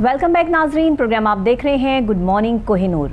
Welcome back नाजरीन, programme आप देख रहे हैं गुड मॉर्निंग कोहिनूर।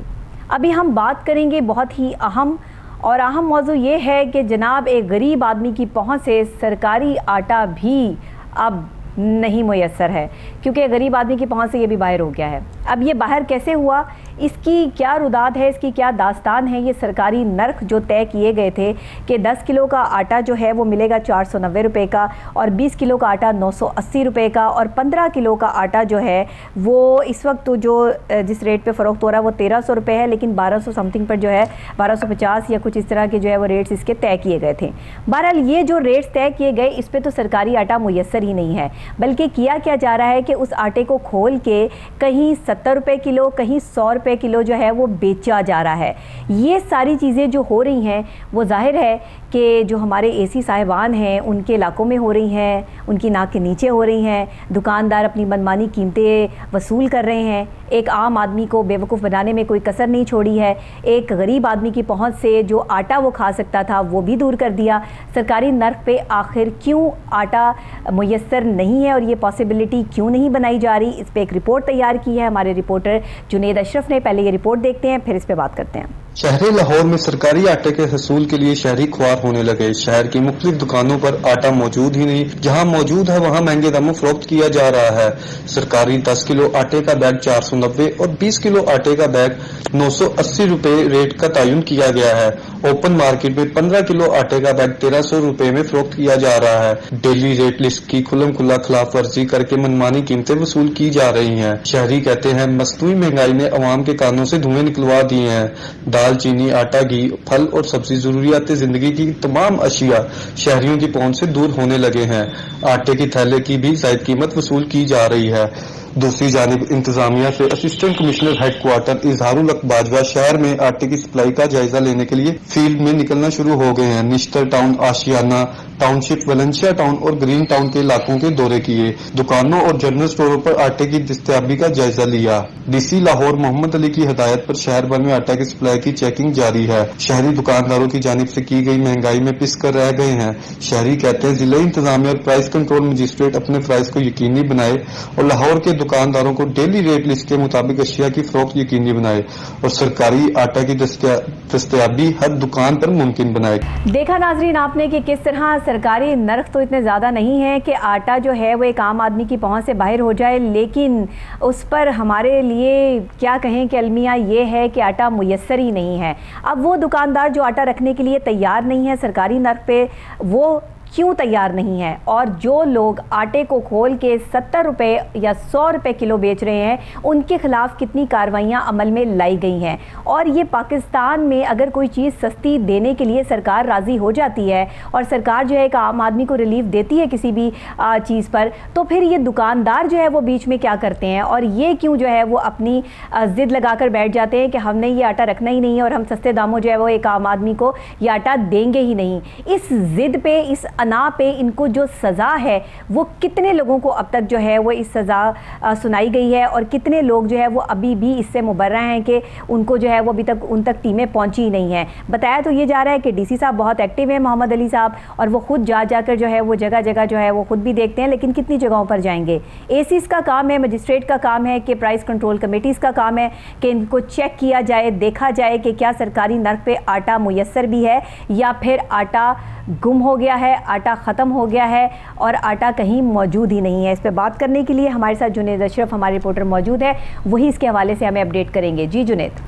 अभी हम बात करेंगे बहुत ही अहम मौजू ये है कि जनाब एक गरीब आदमी की पहुंच से सरकारी आटा भी अब नहीं मुयस्सर है, क्योंकि गरीब आदमी की पहुंच से ये भी बाहर हो गया है। अब ये बाहर कैसे हुआ, इसकी क्या रुदाद है, इसकी क्या दास्तान है। ये सरकारी नर्ख जो तय किए गए थे कि 10 किलो का आटा जो है वो मिलेगा 490 रुपये का, और 20 किलो का आटा 980 रुपये का, और 15 किलो का आटा जो है वो इस वक्त जो जिस रेट पे फ़रोख्त हो रहा है वो 1300 रुपये है, लेकिन 1200 समथिंग पर जो है 1250 या कुछ इस तरह के जो है वो रेट्स इसके तय किए गए थे। बहरहाल ये जो रेट्स तय किए गए इस पर तो सरकारी आटा मुयस्सर ही नहीं है, बल्कि किया क्या जा रहा है कि उस आटे को खोल के कहीं 70 रुपये किलो, कहीं 100 रुपये किलो जो है वो बेचा जा रहा है। ये सारी चीज़ें जो हो रही हैं वो जाहिर है कि जो हमारे एसी साहिबान हैं उनके इलाकों में हो रही हैं, उनकी नाक के नीचे हो रही हैं। दुकानदार अपनी मनमानी कीमतें वसूल कर रहे हैं। एक आम आदमी को बेवकूफ़ बनाने में कोई कसर नहीं छोड़ी है। एक गरीब आदमी की पहुंच से जो आटा वो खा सकता था वो भी दूर कर दिया। सरकारी नर्ख पे आखिर क्यों आटा मुयस्सर नहीं है और ये पॉसिबिलिटी क्यों नहीं बनाई जा रही, इस पर एक रिपोर्ट तैयार की है हमारे रिपोर्टर जुनेद अशरफ ने। पहले ये रिपोर्ट देखते हैं, फिर इस पर बात करते हैं। शहरी लाहौर में सरकारी आटे के हसूल के लिए शहरी ख्वार होने लगे। शहर की मुख्तलिफ दुकानों पर आटा मौजूद ही नहीं, जहां मौजूद है वहां महंगे दामों फरोख्त किया जा रहा है। सरकारी 10 किलो आटे का बैग 490 और 20 किलो आटे का बैग 980 रुपए रेट का तयन किया गया है। ओपन मार्केट में 15 किलो आटे का बैग 1300 रुपए में फरोख्त किया जा रहा है। डेली रेट लिस्ट की खुल्लम खुल्ला खिलाफ वर्जी करके मनमानी कीमतें वसूल की जा रही हैं। शहरी कहते हैं मसनूई महंगाई ने अवाम के कानों से धुएं निकलवा दिए हैं। दाल, चीनी, आटा, घी, फल और सब्जी जरूरियात जिंदगी की तमाम अशिया शहरियों की पहुंच से दूर होने लगे हैं। आटे की थैले की भी जायद कीमत वसूल की जा रही है। दूसरी जानिब इंतजामिया से असिस्टेंट कमिश्नर हेडक्वार्टर इजहारुल हक बाजवा शहर में आटे की सप्लाई का जायजा लेने के लिए फील्ड में निकलना शुरू हो गए हैं। निश्तर टाउन, आशियाना टाउनशिप, वलेंशिया टाउन और ग्रीन टाउन के इलाकों के दौरे किए। दुकानों और जनरल स्टोरों पर आटे की दस्तयाबी का जायजा लिया। डीसी लाहौर मोहम्मद अली की हिदायत पर शहर भर में आटा की सप्लाई की चेकिंग जारी है। शहरी दुकानदारों की जानिब से की गई महंगाई में पिस कर रह गए हैं। शहरी कहते हैं जिला इंतजामिया और प्राइस कंट्रोल मजिस्ट्रेट अपने प्राइस को यकीनी बनाए और लाहौर के दुकानदारों को डेली रेट लिस्ट के मुताबिक अशिया की फरोख्त यकीनी बनाए और सरकारी आटा की दस्तयाबी हर दुकान पर मुमकिन बनाए। देखा नाजरीन आपने कि किस तरह सरकारी नर्ख तो इतने ज़्यादा नहीं है कि आटा जो है वो एक आम आदमी की पहुंच से बाहर हो जाए, लेकिन उस पर हमारे लिए क्या कहें कि अलमिया ये है कि आटा मुयस्सर ही नहीं है। अब वो दुकानदार जो आटा रखने के लिए तैयार नहीं है सरकारी नर्ख पे, वो क्यों तैयार नहीं है, और जो लोग आटे को खोल के 70 रुपये या 100 रुपये किलो बेच रहे हैं उनके खिलाफ कितनी कार्रवाइयाँ अमल में लाई गई हैं। और ये पाकिस्तान में अगर कोई चीज़ सस्ती देने के लिए सरकार राज़ी हो जाती है और सरकार जो है एक आम आदमी को रिलीफ देती है किसी भी चीज़ पर, तो फिर ये दुकानदार जो है वो बीच में क्या करते हैं और ये क्यों जो है वो अपनी ज़िद लगा कर बैठ जाते हैं कि हमने ये आटा रखना ही नहीं है और हम सस्ते दामों जो है वो एक आम आदमी को ये आटा देंगे ही नहीं। इस ज़िद पे, इस अना पे इनको जो सज़ा है वो कितने लोगों को अब तक जो है वो इस सज़ा सुनाई गई है और कितने लोग जो है वो अभी भी इससे मुबर्रा हैं कि उनको जो है वो अभी तक उन तक टीमें पहुंची ही नहीं हैं। बताया तो ये जा रहा है कि डीसी साहब बहुत एक्टिव है मोहम्मद अली साहब, और वो खुद जाकर जो है वो जगह जगह जो है वो खुद भी देखते हैं, लेकिन कितनी जगहों पर जाएंगे। एसीज का काम है, मजिस्ट्रेट का काम है, कि प्राइस कंट्रोल कमेटीज़ का काम है कि इनको चेक किया जाए, देखा जाए कि क्या सरकारी नर्ख पे आटा मुयस्सर भी है या फिर आटा गुम हो गया है, आटा ख़त्म हो गया है और आटा कहीं मौजूद ही नहीं है। इस पर बात करने के लिए हमारे साथ जुनेद अशरफ हमारे रिपोर्टर मौजूद है, वही इसके हवाले से हमें अपडेट करेंगे। जी जुनेद।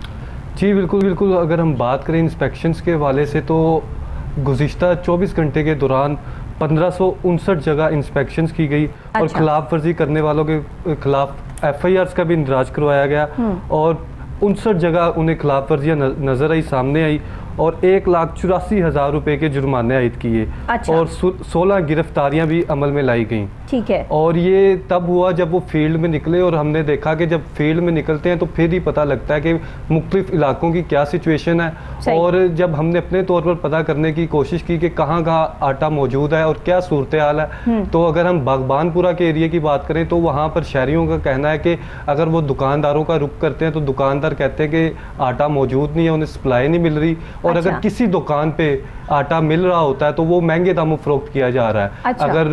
जी बिल्कुल। अगर हम बात करें इंस्पेक्शंस के हवाले से तो गुज़िश्ता 24 घंटे के दौरान 1559 जगह इंस्पेक्शंस की गई। और खिलाफ वर्जी करने वालों के खिलाफ FIRs का भी इंदराज करवाया गया और 59 जगह उन्हें खिलाफ वर्जियाँ नज़र आई, सामने आई और 1,84,000 रुपए के जुर्माने आयद किए। और 16 गिरफ्तारियां भी अमल में लाई गईं। ठीक है। और ये तब हुआ जब वो फील्ड में निकले और हमने देखा कि जब फील्ड में निकलते हैं तो फिर ही पता लगता है कि मुख्तलिफ इलाकों की क्या सिचुएशन है। और जब हमने अपने तौर पर पता करने की कोशिश की कि कहाँ कहाँ आटा मौजूद है और क्या सूरत हाल है, तो अगर हम बागबानपुरा के एरिया की बात करें तो वहाँ पर शहरियों का कहना है कि अगर वो दुकानदारों का रुख करते हैं तो दुकानदार कहते हैं कि आटा मौजूद नहीं है, उन्हें सप्लाई नहीं मिल रही। और अच्छा। अगर किसी दुकान पे आटा मिल रहा होता है तो वो महंगे दामों फरोख्त किया जा रहा है। अच्छा। अगर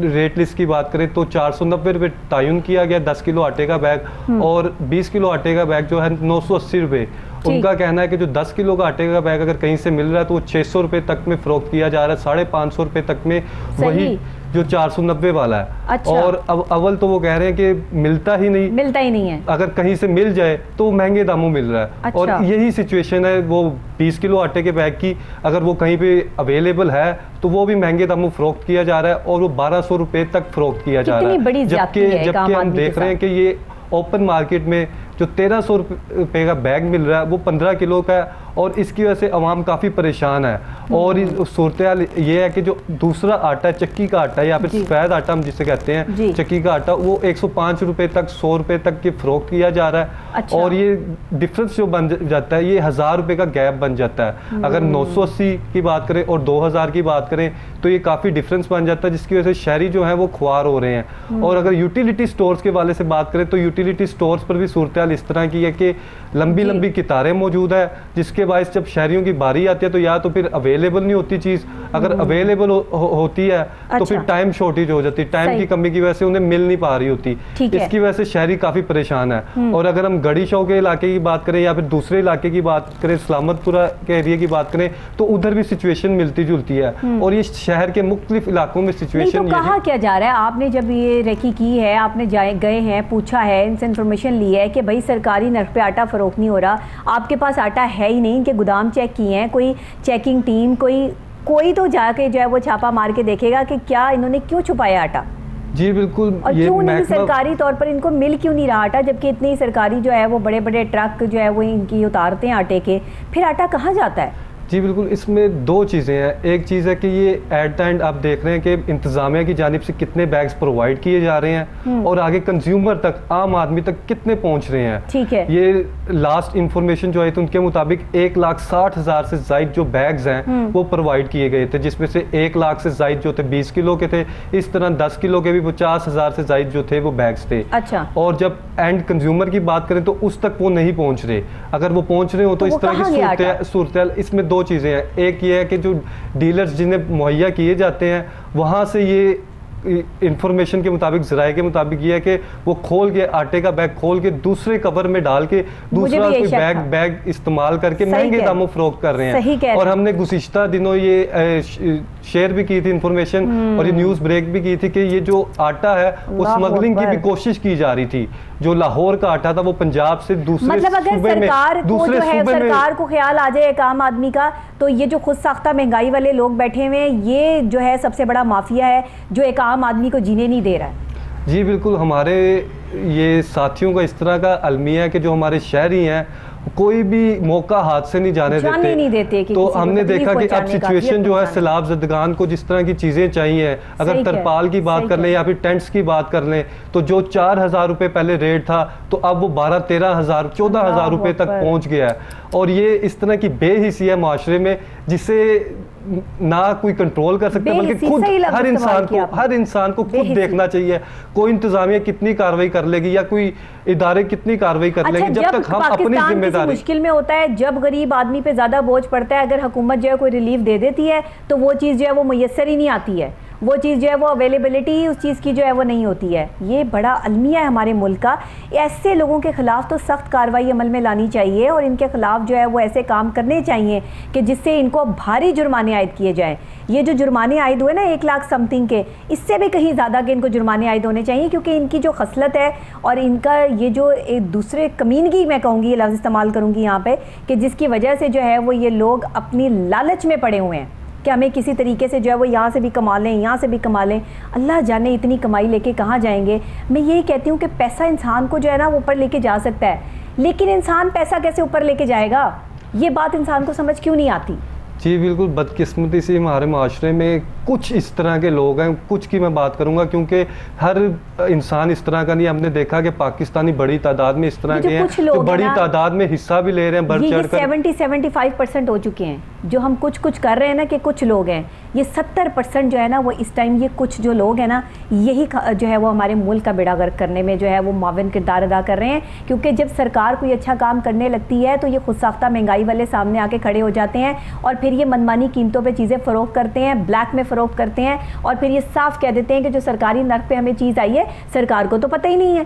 रेट लिस्ट की बात करें तो 490 रुपये तयन किया गया 10 किलो आटे का बैग, और 20 किलो आटे का बैग जो है 980 रुपये। उनका कहना है कि जो 10 किलो का आटे का बैग अगर कहीं से मिल रहा है तो वो 600 रुपये तक में फरोख्त किया जा रहा है, 550 रुपये तक में वही जो 490 वाला है। अच्छा। और अब अव्वल तो वो कह रहे हैं कि मिलता ही नहीं है, अगर कहीं से मिल जाए तो महंगे दामों मिल रहा है। अच्छा। और यही सिचुएशन है वो 20 किलो आटे के बैग की, अगर वो कहीं पे अवेलेबल है तो वो भी महंगे दामों फरोख्त किया जा रहा है, और वो 1200 रुपये तक फरोख्त किया जा रहा है। जबकि हम देख रहे हैं कि ये ओपन मार्केट में जो 1300 रुपये का बैग मिल रहा है वो 15 किलो का है, और इसकी वजह से आवाम काफ़ी परेशान है। और सूरत हाल ये है कि जो दूसरा आटा है, चक्की का आटा या फिर सफ़ेद आटा हम जिसे कहते हैं, चक्की का आटा, वो 105 रुपये तक 100 रुपये तक की फरोख्त किया जा रहा है। अच्छा। और ये डिफरेंस जो बन जाता है, ये 1000 रुपये का गैप बन जाता है। अगर 980 की बात करें और 2000 की बात करें तो ये काफ़ी डिफरेंस बन जाता है, जिसकी वजह से शहरी जो है वो खुआर हो रहे हैं। और अगर यूटिलिटी स्टोर्स के वाले से बात करें तो यूटिलिटी स्टोर्स पर भी सूरत हाल इस तरह की है कि लंबी लंबी कितारें मौजूद है, जिसके बायस जब शहरियों की बारी आती है तो या तो फिर अवेलेबल नहीं होती चीज़, अगर अवेलेबल होती है तो फिर टाइम शॉर्टेज हो जाती है, टाइम की कमी की वजह से उन्हें मिल नहीं पा रही होती। इसकी वजह से शहरी काफ़ी परेशान है। और अगर हम गढ़ी शौ के इलाके की बात करें या फिर दूसरे इलाके की बात करें, सलामतपुरा के एरिया की बात करें, तो उधर भी सिचुएशन मिलती जुलती है। और ये शहर के मुख्तलिफ इलाकों में सिचुएशन तो कहा क्या जा रहा है? आपने जब ये रेकी की है, आपने गए हैं, पूछा है, इनसे इन्फॉर्मेशन ली है कि भाई सरकारी नर्ख पे आटा फरोख्त नहीं हो रहा, आपके पास आटा है ही नहीं, इनके गोदाम चेक किए हैं, कोई चेकिंग टीम कोई तो जाके जो है वो छापा मार के देखेगा कि क्या इन्होंने क्यों छुपाया आटा? जी बिल्कुल। और क्यों नहीं सरकारी तौर पर इनको मिल क्यों नहीं रहा आटा, जबकि इतनी सरकारी जो है वो बड़े बड़े ट्रक जो है वो इनकी उतारते हैं आटे के, फिर आटा कहाँ जाता है? जी बिल्कुल, इसमें दो चीज़ें हैं। एक चीज़ है कि ये एट द एंड आप देख रहे हैं कि इंतज़ामिया की जानिब से कितने बैग्स प्रोवाइड किए जा रहे हैं और आगे कंज्यूमर तक, आम आदमी तक कितने पहुंच रहे हैं। ठीक है। ये लास्ट इंफॉर्मेशन जो है तो उनके मुताबिक 1,60,000 से ज़ायद जो बैग्स हैं वो प्रोवाइड किए गए थे, जिसमें से 1 लाख से ज़ायद जो थे 20 किलो के थे, इस तरह 10 किलो के भी 50,000 से ज़ायद जो थे वो बैग्स थे। अच्छा। और जब एंड कंज्यूमर की बात करें तो उस तक वो नहीं पहुँच रहे। अगर वो पहुँच रहे हो तो इस तरह की सूरत, इसमें दो चीज़ें हैं। एक ये है कि जो डीलर्स जिन्हें मुहैया किए जाते हैं वहाँ से ये इंफॉर्मेशन के मुताबिक, ज़राए के मुताबिक ये है कि वो खोल के आटे का बैग खोल के दूसरे कवर में डाल के दूसरा कोई बैग इस्तेमाल करके महंगे दामों फरोख्त कर रहे हैं। और हमने गुज़िश्ता दिनों ये शेयर भी की थी इंफॉर्मेशन और ये न्यूज़ ब्रेक भी की थी कि ये जो आटा है वो स्मगलिंग की भी कोशिश की जा रही थी। जो लाहौर का आटा था वो पंजाब से दूसरे मतलब अगर सरकार को ख्याल आ जाए एक आम आदमी का, तो ये जो खुद साख्ता महंगाई वाले लोग बैठे हुए हैं, ये जो है सबसे बड़ा माफिया है जो एक आम आदमी को जीने नहीं दे रहा है। जी बिल्कुल, हमारे ये साथियों का इस तरह का अलमिया है कि जो हमारे शहरी हैं कोई भी मौका हाथ से नहीं जाने देते। तो हमने देखा कि अब सिचुएशन जो है सैलाब ज़दगान को जिस तरह की चीज़ें चाहिए, अगर तरपाल की बात कर लें या फिर टेंट्स की बात कर लें, तो जो 4,000 रुपये पहले रेट था तो अब वो 12-13,000 14,000 रुपये तक पहुंच गया है। और ये इस तरह की बेहिसी है माशरे में जिसे ना कोई कंट्रोल कर सकता, बल्कि खुद हर इंसान को खुद देखना चाहिए। कोई इंतजामिया कितनी कार्रवाई कर लेगी या कोई इदारे कितनी कार्रवाई कर लेंगे जब तक हम अपनी जिम्मेदारी। मुश्किल में होता है जब गरीब आदमी पे ज्यादा बोझ पड़ता है, अगर हुकूमत जो है कोई रिलीफ दे देती है तो वो चीज़ जो है वो मुयस्सर ही नहीं आती है, वो चीज़ जो है वो अवेलेबिलिटी उस चीज़ की जो है वो नहीं होती है। ये बड़ा अलमिया है हमारे मुल्क का। ऐसे लोगों के ख़िलाफ़ तो सख्त कार्रवाई अमल में लानी चाहिए और इनके ख़िलाफ़ जो है वो ऐसे काम करने चाहिए कि जिससे इनको भारी जुर्माने आयद किए जाएँ। ये जो जुर्माने आयद हुए ना 1 लाख समथिंग के, इससे भी कहीं ज़्यादा के इनको जुर्माने आयद होने चाहिए, क्योंकि इनकी जो खसलत है और इनका ये जो एक दूसरे कमीनगी, मैं कहूँगी ये लफ्ज़ इस्तेमाल करूँगी यहाँ पे, कि जिसकी वजह से जो है वो ये लोग अपनी लालच में पड़े हुए हैं कि हमें किसी तरीके से जो है वो यहाँ से भी कमा लें, यहाँ से भी कमा लें। अल्लाह जाने इतनी कमाई लेके कहाँ जाएंगे। मैं यही कहती हूँ कि पैसा इंसान को जो है ना वो ऊपर लेके जा सकता है, लेकिन इंसान पैसा कैसे ऊपर लेके जाएगा, ये बात इंसान को समझ क्यों नहीं आती। जी बिल्कुल, बदकिस्मती से हमारे माशरे में कुछ इस तरह के लोग हैं, कुछ की मैं बात करूंगा क्योंकि हर इंसान इस तरह का नहीं। हमने देखा कि पाकिस्तानी बड़ी तादाद में इस तरह के हैं जो बड़ी तादाद में हिस्सा भी ले रहे हैं बढ़ चढ़ कर। 70-75% हो चुके हैं जो हम कुछ कर रहे हैं ना, कि कुछ लोग हैं। ये 70% जो है ना वो इस टाइम ये कुछ जो लोग हैं ना, यही जो है वो हमारे मुल्क का बेड़ा गर्क करने में जो है वो माविन किरदार अदा कर रहे हैं। क्योंकि जब सरकार कोई अच्छा काम करने लगती है तो ये खुद साख्ता महंगाई वाले सामने आके खड़े हो जाते हैं और फिर ये मनमानी कीमतों पे चीज़ें फ़रोख्त करते हैं, ब्लैक में फ़रोख्त करते हैं और फिर ये साफ कह देते हैं कि जो सरकारी नर्क पे हमें चीज़ आई है सरकार को तो पता ही नहीं है,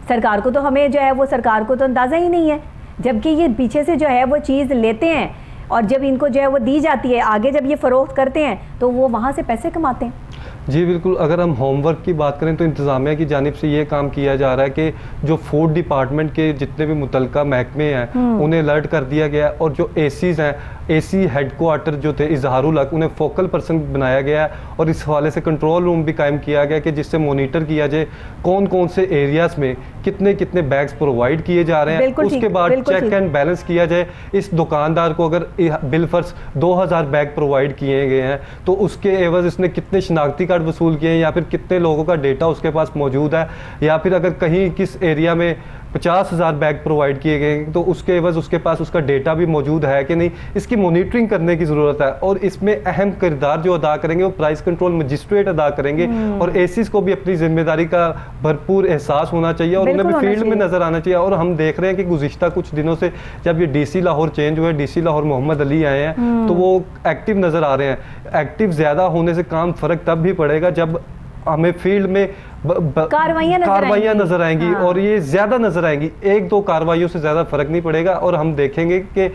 सरकार को तो हमें जो है वो सरकार को तो अंदाज़ा ही नहीं है। जबकि ये पीछे से जो है वो चीज़ लेते हैं और जब इनको जो है वो दी जाती है, आगे जब ये फ़रोख्त करते हैं तो वो वहाँ से पैसे कमाते हैं। जी बिल्कुल। अगर हम होमवर्क की बात करें तो इंतज़ामिया की जानिब से ये काम किया जा रहा है कि जो फूड डिपार्टमेंट के जितने भी मुतलका महकमे हैं उन्हें अलर्ट कर दिया गया है और जो एसीज़ हैं, एसी हेडक्वार्टर जो थे इजहारुल हक, उन्हें फोकल पर्सन बनाया गया है और इस हवाले से कंट्रोल रूम भी कायम किया गया कि जिससे मॉनिटर किया जाए कौन कौन से एरियाज़ में कितने कितने बैग्स प्रोवाइड किए जा रहे हैं। उसके बाद चेक एंड बैलेंस किया जाए। इस दुकानदार को अगर बिल फर्ज 2000 बैग प्रोवाइड किए गए हैं तो उसके एवज इसने कितने शनाख्ती कार्ड वसूल किए हैं या फिर कितने लोगों का डेटा उसके पास मौजूद है, या फिर अगर कहीं किस एरिया में 50,000 बैग प्रोवाइड किए गए तो उसके एवज उसके पास उसका डेटा भी मौजूद है कि नहीं। इसकी मॉनिटरिंग करने की ज़रूरत है और इसमें अहम किरदार जो अदा करेंगे वो प्राइस कंट्रोल मजिस्ट्रेट अदा करेंगे और एसीज को भी अपनी जिम्मेदारी का भरपूर एहसास होना चाहिए और उन्हें भी फील्ड में नज़र आना चाहिए। और हम देख रहे हैं कि गुज़िश्ता कुछ दिनों से जब ये DC लाहौर चेंज हुए, DC लाहौर मोहम्मद अली आए हैं तो वो एक्टिव नज़र आ रहे हैं। एक्टिव ज़्यादा होने से काम फ़र्क तब भी पड़ेगा जब हमें फील्ड में कार्रवाइयाँ नजर आएंगी। हाँ। और ये ज्यादा नजर आएंगी, 1-2 कार्रवाइयों से ज्यादा फर्क नहीं पड़ेगा और हम देखेंगे कि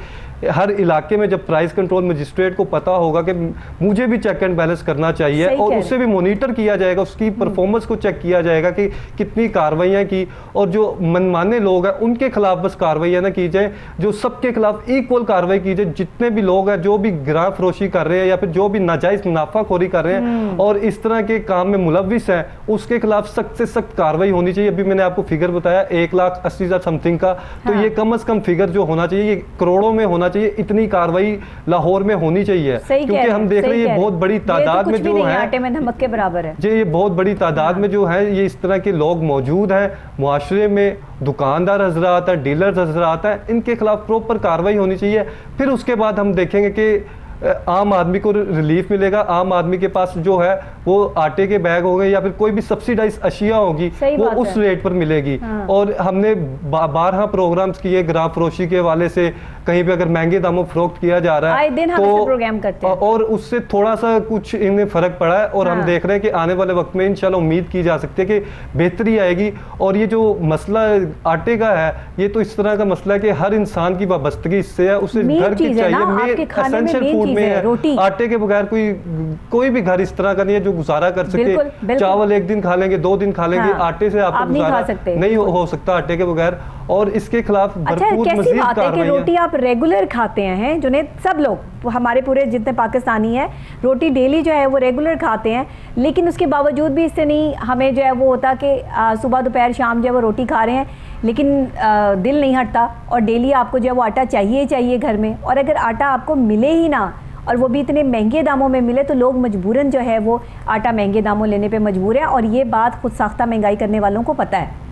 हर इलाके में जब प्राइस कंट्रोल मजिस्ट्रेट को पता होगा कि मुझे भी चेक एंड बैलेंस करना चाहिए और उससे भी मॉनिटर किया जाएगा, उसकी परफॉर्मेंस को चेक किया जाएगा कि कितनी कार्रवाइयाँ की और जो मनमाने लोग हैं उनके खिलाफ बस कार्रवाइयाँ ना की जाए, जो सबके खिलाफ इक्वल कार्रवाई की जाए। जितने भी लोग हैं जो भी गिरां फरोशी कर रहे हैं या फिर जो भी नाजायज मुनाफाखोरी कर रहे हैं और इस तरह के काम में मुलविस हैं उसके खिलाफ सख्त से सख्त कार्रवाई होनी चाहिए। अभी मैंने आपको फिगर बताया 1,80,000 समथिंग का, तो ये कम से कम फिगर जो होना चाहिए ये करोड़ों में होना चाहिए। इतनी कार्रवाई लाहौर में होनी चाहिए क्योंकि हम देख रहे हैं ये बहुत बड़ी तादाद में जो है आटे में नमक के बराबर है जी, ये बहुत बड़ी तादाद में जो है ये इस तरह के लोग मौजूद हैं मुआशरे में। दुकानदार हजरात हैं, डीलर्स हजरात हैं, इनके खिलाफ प्रॉपर कार्रवाई होनी चाहिए। फिर उसके बाद हम देखेंगे कि आम आदमी को रिलीफ मिलेगा। आम आदमी के पास जो है वो आटे के बैग हो गए या फिर कोई भी सब्सिडाइज अशिया होगी वो उस रेट पर मिलेगी। हाँ। और हमने 12 प्रोग्राम्स किए ग्राम फरोशी के हवाले से, कहीं पे अगर महंगे दामों फरोख्त किया जा रहा है तो प्रोग्राम करते हैं और उससे थोड़ा सा कुछ इनमें फर्क पड़ा है और हाँ। हम देख रहे हैं कि आने वाले वक्त में इंशाल्लाह उम्मीद की जा सकती है कि बेहतरी आएगी। और ये जो मसला आटे का है ये तो इस तरह का मसला है कि हर इंसान की वाबस्तगी इससे है, उसे घर की चाहिए, मेन एसेंशियल फूड में है। आटे के बगैर कोई भी घर इस तरह का नहीं है जो गुजारा कर सके। चावल एक दिन खा लेंगे, 2 दिन खा लेंगे, आटे से आपको गुजारा नहीं हो सकता आटे के बगैर। और इसके खिलाफ भरपूर मज़ीद कार्रवाई। रोटी आप रेगुलर खाते हैं, जिन्हें सब लोग हमारे पूरे जितने पाकिस्तानी हैं रोटी डेली जो है वो रेगुलर खाते हैं, लेकिन उसके बावजूद भी इससे नहीं हमें जो है वो होता कि सुबह दोपहर शाम जो है वो रोटी खा रहे हैं लेकिन दिल नहीं हटता और डेली आपको जो है वो आटा चाहिए ही चाहिए घर में। और अगर आटा आपको मिले ही ना और वो भी इतने महंगे दामों में मिले तो लोग मजबूरन जो है वो आटा महंगे दामों लेने पे मजबूर है। और ये बात खुद साख्ता महंगाई करने वालों को पता है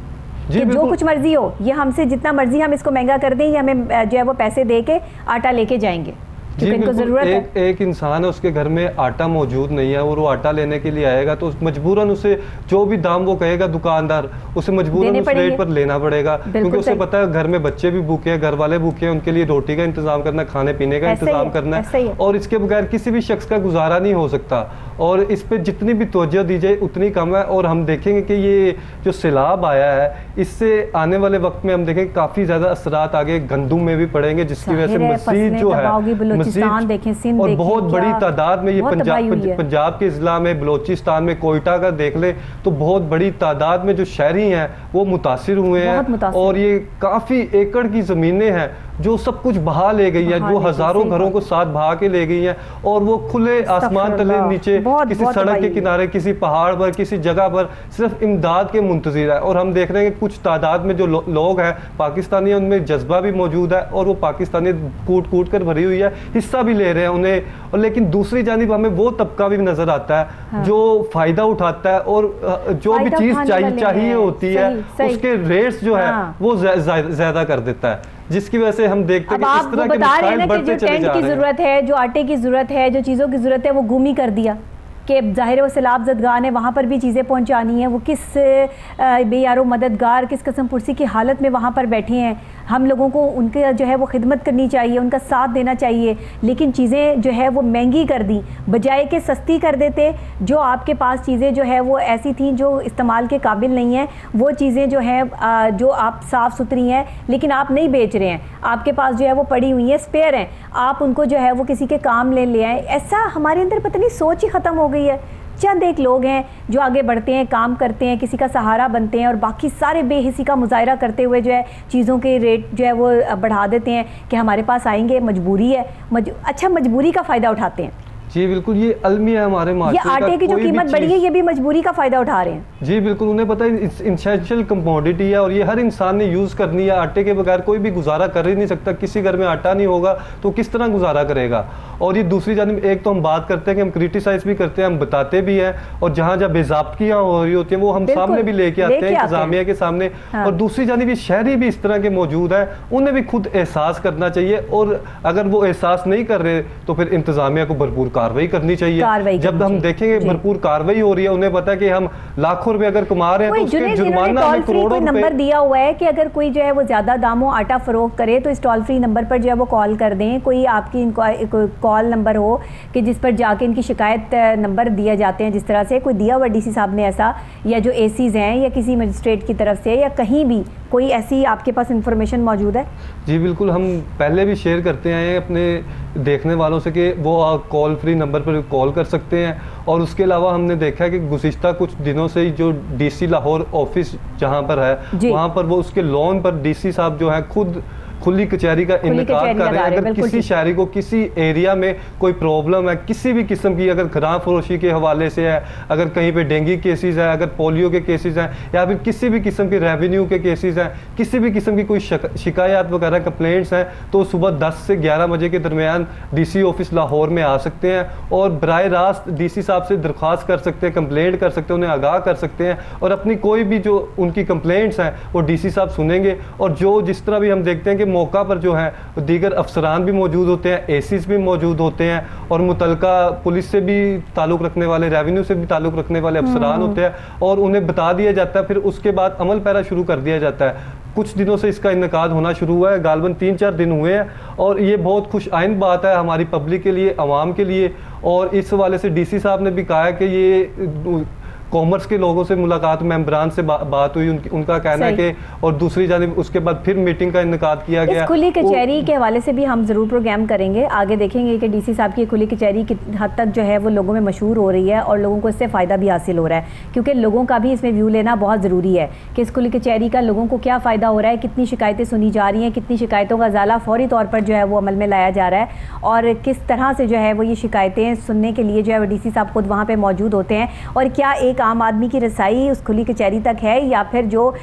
कि जो कुछ मर्जी हो, ये हमसे जितना मर्जी हम इसको महंगा कर दें, ये हमें जो है वो पैसे दे के आटा लेके जाएंगे क्योंकि इनको जरूरत है। एक इंसान है उसके घर में आटा मौजूद नहीं है और वो आटा लेने के लिए आएगा तो मजबूरन उसे जो भी दाम वो कहेगा दुकानदार उसे मजबूरन उस रेट पर लेना पड़ेगा क्योंकि उसे पता है घर में बच्चे भी भूखे हैं, घर वाले भूखे हैं, उनके लिए रोटी का इंतजाम करना, खाने पीने का इंतजाम करना है और इसके बगैर किसी भी शख्स का गुजारा नहीं हो सकता। और इस पर जितनी भी तवज्जो दी जाए उतनी कम है। और हम देखेंगे कि ये जो सैलाब आया है इससे आने वाले वक्त में हम देखेंगे काफ़ी ज़्यादा असरात आगे गंदुम में भी पड़ेंगे जिसकी वजह से मज़ीद जो है देखें और बहुत बड़ी तादाद में ये पंजाब के ज़िला में, बलोचिस्तान में, कोयटा का देख ले तो बहुत बड़ी तादाद में जो शहरी हैं वो मुतासिर हुए हैं और ये काफ़ी एकड़ की ज़मीनें हैं जो सब कुछ बहा ले गई है, जो हजारों घरों को साथ बहा के ले गई है, और वो खुले आसमान तले नीचे किसी सड़क के किनारे, किसी पहाड़ पर, किसी जगह पर सिर्फ इमदाद के मुंतजिर है। और हम देख रहे हैं कि कुछ तादाद में जो लोग हैं पाकिस्तानी, उनमें जज्बा भी मौजूद है और वो पाकिस्तानी कूट कूट कर भरी हुई है, हिस्सा भी ले रहे हैं उन्हें। और लेकिन दूसरी जानिब हमें वो तबका भी नजर आता है जो फायदा उठाता है और जो भी चीज चाहिए होती है उसके रेट्स जो है वो ज्यादा कर देता है, जिसकी वजह से हम देखते हैं कि इस तरह के मसाइल बढ़ते चले जा रहे हैं। जो टेंट की जरूरत है, जो आटे की जरूरत है, जो चीज़ों की जरूरत है, वो गुम ही कर दिया कि ज़ाहिर वो सैलाब ज़दगार है, वहाँ पर भी चीज़ें पहुँचानी है। वो किस बेयारो मददगार, किस कसम पुरसी की हालत में वहाँ पर बैठे हैं। हम लोगों को उनके जो है वो खिदमत करनी चाहिए, उनका साथ देना चाहिए, लेकिन चीज़ें जो है वो महंगी कर दी बजाय के सस्ती कर देते। जो आपके पास चीज़ें जो है वो ऐसी थी जो इस्तेमाल के काबिल नहीं है, वो चीज़ें जो है जो आप साफ़ सुथरी हैं लेकिन आप नहीं बेच रहे हैं, आपके पास जो है वो पड़ी हुई है, स्पेयर हैं, आप उनको जो है वो किसी के काम ले आए। ऐसा हमारे अंदर पता नहीं सोच ही ख़त्म हो गई है। चंद एक लोग हैं जो आगे बढ़ते हैं, काम करते हैं, किसी का सहारा बनते हैं, और बाकी सारे बेहिसी का मुजाहरा करते हुए जो है चीज़ों के रेट जो है वो बढ़ा देते हैं कि हमारे पास आएंगे, मजबूरी है। अच्छा, मजबूरी का फ़ायदा उठाते हैं। जी बिल्कुल, ये अलमिया है हमारे माशरे ये आटे की जो कीमत बढ़ी है ये भी मजबूरी का फायदा उठा रहे हैं। जी बिल्कुल, उन्हें पता है इंसेंशियल कमोडिटी है और ये हर इंसान ने यूज़ करनी है। आटे के बगैर कोई भी गुजारा कर ही नहीं सकता। किसी घर में आटा नहीं होगा तो किस तरह गुजारा करेगा। और ये दूसरी जानिब एक तो हम बात करते हैं कि हम क्रिटिसाइज भी करते हैं, हम बताते भी हैं, और जहाँ जहाँ बेज़ाब्तियाँ हो रही होती हैं वो हम सामने भी लेके आते हैं इंतजामिया के सामने। और दूसरी जानिब ये शहरी भी इस तरह के मौजूद है, उन्हें भी खुद एहसास करना चाहिए, और अगर वो एहसास नहीं कर रहे तो फिर इंतजामिया को भरपूर कार्रवाई करनी चाहिए। जब हम देखेंगे भरपूर कार्रवाई हो रही है, उन्हें पता है कि हम लाखों रुपए अगर कमा रहे हैं तो उसके जुर्माना हमें करोड़ों रुपए। नंबर दिया हुआ है कि अगर कोई जो है वो ज्यादा दामों आटा फरोख्त करे तो इस टोल फ्री नंबर पर जो है वो कॉल कर दें। कोई आपकी कॉल नंबर हो कि जिस पर जाके इनकी शिकायत नंबर दिया जाते हैं, जिस तरह से कोई दिया हुआ डीसी साहब ने ऐसा, या जो एसीज हैं या किसी मजिस्ट्रेट की तरफ से या कहीं भी कोई ऐसी आपके पास इंफॉर्मेशन मौजूद है? जी बिल्कुल, हम पहले भी शेयर करते हैं अपने देखने वालों से कि वो कॉल फ्री नंबर पर कॉल कर सकते हैं। और उसके अलावा हमने देखा है कि गुज़िश्ता कुछ दिनों से जो डीसी लाहौर ऑफिस जहाँ पर है वहाँ पर वो उसके लोन पर डीसी साहब जो है खुद खुली कचहरी का इनकार कर रहे हैं। अगर किसी शहरी को किसी एरिया में कोई प्रॉब्लम है किसी भी किस्म की, अगर खराब फरोशी के हवाले से है, अगर कहीं पे डेंगू केसेस है, अगर पोलियो के केसेस हैं, या फिर किसी भी किस्म के रेवेन्यू के केसेस हैं, किसी भी किस्म की कोई शिकायत वगैरह कंप्लेंट्स हैं, तो सुबह 10 से 11 बजे के दरमियान डीसी ऑफिस लाहौर में आ सकते हैं और बराह रास्त डीसी साहब से दरख्वास्त कर सकते हैं, कंप्लेंट कर सकते हैं, उन्हें आगाह कर सकते हैं, और अपनी कोई भी जो उनकी कंप्लेंट्स हैं वो डीसी साहब सुनेंगे। और जो जिस तरह भी हम देखते हैं कि मौका पर जो है दीगर अफसरान भी मौजूद होते हैं, एसीज भी मौजूद होते हैं, और मुतलका पुलिस से भी ताल्लुक़ रखने वाले, रेवेन्यू से भी ताल्लुक़ रखने वाले अफसरान होते हैं, और उन्हें बता दिया जाता है, फिर उसके बाद अमल पैरा शुरू कर दिया जाता है। कुछ दिनों से इसका इनकाद होना शुरू हुआ है, गालबन 3-4 दिन हुए हैं, और ये बहुत खुश आइंद बात है हमारी पब्लिक के लिए, अवाम के लिए। और इस हवाले से डीसी साहब ने भी कहा है कि ये कॉमर्स के लोगों से मुलाकात, मेंबरान से बात हुई, उनका कहना है कि, और दूसरी जानिब उसके बाद फिर मीटिंग का इनकाद किया गया। खुली कचहरी के हवाले से भी हम ज़रूर प्रोग्राम करेंगे, आगे देखेंगे कि डीसी साहब की खुली कचहरी किस हद तक जो है वो लोगों में मशहूर हो रही है और लोगों को इससे फ़ायदा भी हासिल हो रहा है, क्योंकि लोगों का भी इसमें व्यू लेना बहुत ज़रूरी है कि इस खुली कचहरी का लोगों को क्या फ़ायदा हो रहा है, कितनी शिकायतें सुनी जा रही हैं, कितनी शिकायतों का ज़ाला फौरी तौर पर जो है वो अमल में लाया जा रहा है, और किस तरह से जो है वो ये शिकायतें सुनने के लिए जो है वो डीसी साहब खुद वहाँ पर मौजूद होते हैं। और क्या एक आम आदमी की रसाई उस खुली कचहरी तक है, या फिर जो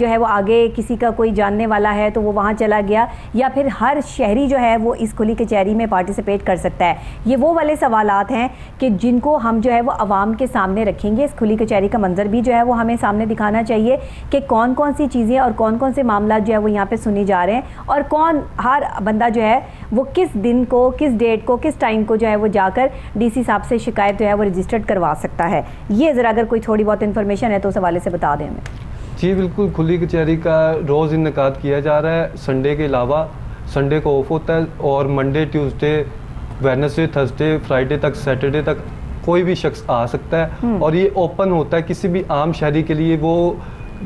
है वो आगे किसी का कोई जानने वाला है तो वो वहाँ चला गया, या फिर हर शहरी जो है वो इस खुली कचहरी में पार्टिसिपेट कर सकता है? ये वो वाले सवालात हैं कि जिनको हम जो है वो आवाम के सामने रखेंगे। इस खुली कचहरी का मंजर भी जो है वो हमें सामने दिखाना चाहिए कि कौन कौन सी चीज़ें और कौन कौन से मामला जो है वो यहाँ पे सुने जा रहे हैं, और कौन हर बंदा जो है वो किस दिन को, किस डेट को, किस टाइम को जो है वो जाकर डीसी साहब से शिकायत जो है वो रजिस्टर्ड करवा सकता है। ये ज़रा अगर कोई थोड़ी बहुत इन्फॉर्मेशन है तो उस हवाले से बता दें हमें। जी बिल्कुल, खुली कचहरी का रोज़ इनकाद किया जा रहा है, संडे के अलावा। संडे को ऑफ होता है, और Monday, Tuesday, Wednesday, Thursday, Friday तक, सैटरडे तक कोई भी शख्स आ सकता है, और ये ओपन होता है किसी भी आम शहरी के लिए। वो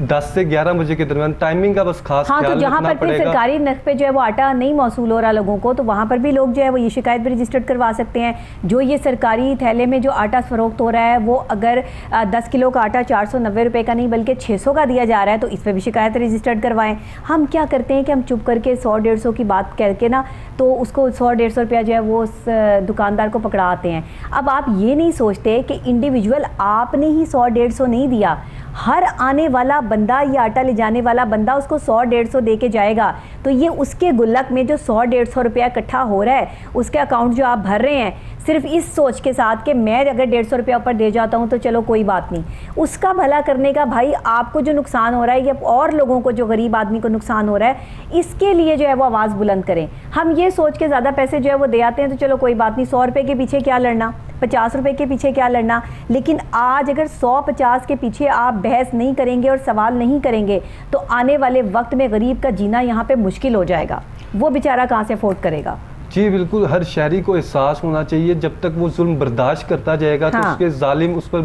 10 से 11 बजे के दरमियान टाइमिंग का बस खास हाँ, ख्याल तो जहाँ रखना पर फिर पड़ेगा। सरकारी नर्ख पे जो है वो आटा नहीं मौसूल हो रहा लोगों को, तो वहाँ पर भी लोग जो है वो ये शिकायत भी रजिस्टर्ड करवा सकते हैं। जो ये सरकारी थैले में जो आटा फरोख्त हो रहा है वो अगर 10 किलो का आटा 490 रुपये का नहीं बल्कि 600 का दिया जा रहा है तो इस पर भी शिकायत रजिस्टर्ड करवाएं। हम क्या करते हैं कि हम चुप करके 100-150 की बात करके ना तो उसको 100-150 रुपया जो है वो उस दुकानदार को पकड़ाते हैं। अब आप ये नहीं सोचते कि इंडिविजुअल आपने ही 100-150 नहीं दिया, हर आने वाला बंदा, ये आटा ले जाने वाला बंदा उसको 100-150 दे के जाएगा, तो ये उसके गुल्लक में जो 100-150 रुपया इकट्ठा हो रहा है, उसके अकाउंट जो आप भर रहे हैं सिर्फ इस सोच के साथ कि मैं अगर 150 रुपया ऊपर दे जाता हूँ तो चलो कोई बात नहीं, उसका भला करने का भाई आपको जो नुकसान हो रहा है या और लोगों को जो गरीब आदमी को नुकसान हो रहा है, इसके लिए जो है वो आवाज़ बुलंद करें। हम ये सोच के ज़्यादा पैसे जो है वो दे आते हैं तो चलो कोई बात नहीं, 100 रुपये के पीछे क्या लड़ना, 50 रुपये के पीछे क्या लड़ना। लेकिन आज अगर 100-50 के पीछे आप बहस नहीं करेंगे और सवाल नहीं करेंगे तो आने वाले वक्त में गरीब का जीना यहाँ पे मुश्किल हो जाएगा, वो बेचारा कहाँ से अफोर्ड करेगा। जी बिल्कुल, हर शहरी को एहसास होना चाहिए, जब तक वो जुल्म बर्दाश्त करता जाएगा तो हाँ। उसके जालिम उस पर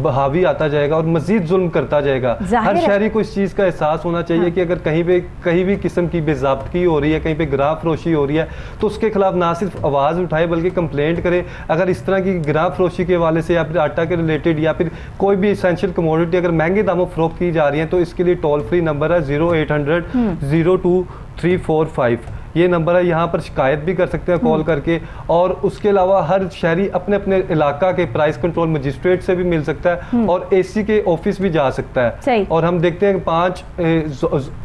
हावी आता जाएगा और मजीद जुल्म करता जाएगा। हर शहरी को इस चीज़ का एहसास होना चाहिए हाँ। कि अगर कहीं भी किस्म की बेज़ाब्तगी हो रही है, कहीं पे गिराह फरोशी हो रही है तो उसके खिलाफ ना सिर्फ आवाज़ उठाए बल्कि कंप्लेंट करे। अगर इस तरह की गिराह फरोशी के हवाले से या फिर आटा के रिलेटेड या फिर कोई भी एसेंशियल कमोडिटी अगर महंगे दामों फरोख्त की जा रही है तो इसके लिए टोल फ्री नंबर है 0800-02-345। ये नंबर है, यहाँ पर शिकायत भी कर सकते हैं कॉल करके। और उसके अलावा हर शहरी अपने अपने इलाका के प्राइस कंट्रोल मजिस्ट्रेट से भी मिल सकता है और एसी के ऑफिस भी जा सकता है। और हम देखते हैं कि 5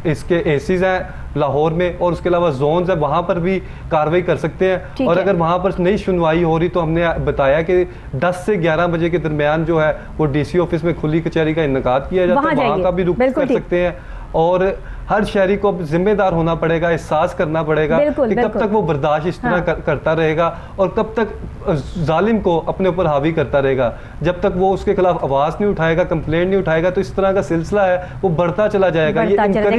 इसके एसीज हैं लाहौर में और उसके अलावा जोन्स है, वहाँ पर भी कार्रवाई कर सकते हैं। और अगर वहाँ पर नहीं सुनवाई हो रही तो हमने बताया कि 10 से 11 बजे के दरमियान जो है वो डीसी ऑफिस में खुली कचहरी का इनेकाद किया जाता है, वहाँ का भी रुख कर सकते हैं। और हर शहरी को जिम्मेदार होना पड़ेगा, एहसास करना पड़ेगा कि कब तक वो बर्दाश्त इस तरह करता रहेगा और कब तक जालिम को अपने ऊपर हावी करता रहेगा। जब तक वो उसके खिलाफ आवाज़ नहीं उठाएगा, कंप्लेंट नहीं उठाएगा तो इस तरह का सिलसिला है वो बढ़ता चला जाएगा।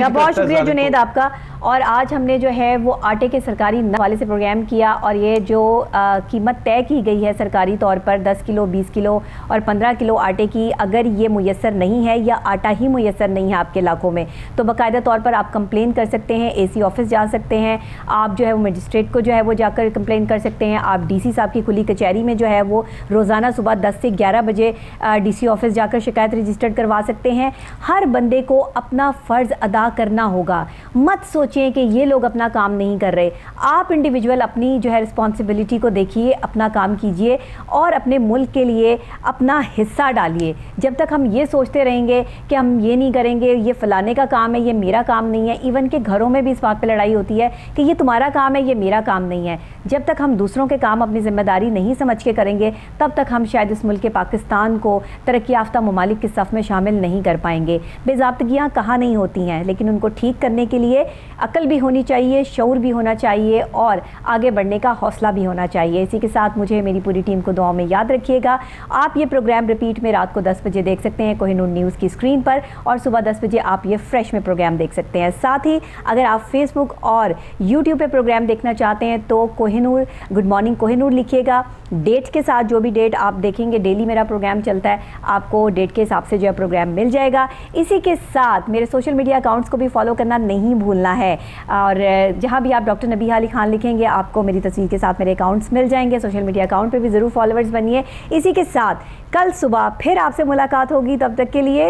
बहुत शुक्रिया जुनेद आपका। और आज हमने जो है वो आटे के सरकारी हवाले से प्रोग्राम किया और ये जो कीमत तय की गई है सरकारी तौर पर 10 किलो, 20 किलो और 15 किलो आटे की, अगर ये मुयस्सर नहीं है या आटा ही मुयस्सर नहीं है आपके इलाकों में तो बाकायदा तौर पर आप कंप्लेन कर सकते हैं, एसी ऑफिस जा सकते हैं, आप जो है वो मजिस्ट्रेट को जो है वो जाकर कंप्लेन कर सकते हैं, आप डीसी साहब की खुली कचहरी में जो है वो रोज़ाना सुबह 10 से 11 बजे डीसी ऑफिस जाकर शिकायत रजिस्टर्ड करवा सकते हैं। हर बंदे को अपना फ़र्ज़ अदा करना होगा। मत सोचें कि ये लोग अपना काम नहीं कर रहे, आप इंडिविजुअल अपनी जो है रिस्पॉन्सिबिलिटी को देखिए, अपना काम कीजिए और अपने मुल्क के लिए अपना हिस्सा डालिए। जब तक हम ये सोचते रहेंगे कि हम ये नहीं करेंगे, ये फ़लाने का काम है, ये मेरा काम नहीं है, इवन के घरों में भी इस बात पे लड़ाई होती है कि ये तुम्हारा काम है, ये मेरा काम नहीं है। जब तक हम दूसरों के काम अपनी जिम्मेदारी नहीं समझ के करेंगे तब तक हम शायद इस मुल्क के पाकिस्तान को तरक्की याफ्ता ममालिक की सफ़ में शामिल नहीं कर पाएंगे। बेज़ाब्तगियाँ कहाँ नहीं होती हैं, लेकिन उनको ठीक करने के लिए अक्ल भी होनी चाहिए, शऊर भी होना चाहिए और आगे बढ़ने का हौसला भी होना चाहिए। इसी के साथ मुझे मेरी पूरी टीम को दुआओं में याद रखिएगा। आप ये प्रोग्राम रिपीट में रात को 10 बजे देख सकते हैं कोहिनूर न्यूज़ की स्क्रीन पर और सुबह 10 बजे आप ये फ्रेश में प्रोग्राम देख सकते हैं। साथ ही अगर आप फेसबुक और यूट्यूब पे प्रोग्राम देखना चाहते हैं तो कोहिनूर गुड मॉर्निंग कोहिनूर लिखिएगा, डेट के साथ जो भी डेट आप देखेंगे, डेली मेरा प्रोग्राम चलता है, आपको डेट के हिसाब से जो है प्रोग्राम मिल जाएगा। इसी के साथ मेरे सोशल मीडिया अकाउंट्स को भी फॉलो करना नहीं भूलना है और जहाँ भी आप डॉक्टर नबीहा अली खान लिखेंगे आपको मेरी तस्वीर के साथ मेरे अकाउंट्स मिल जाएंगे। सोशल मीडिया अकाउंट पे भी ज़रूर फॉलोअर्स बनिए। इसी के साथ कल सुबह फिर आपसे मुलाकात होगी, तब तक के लिए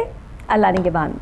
अल्लाह निगहबान।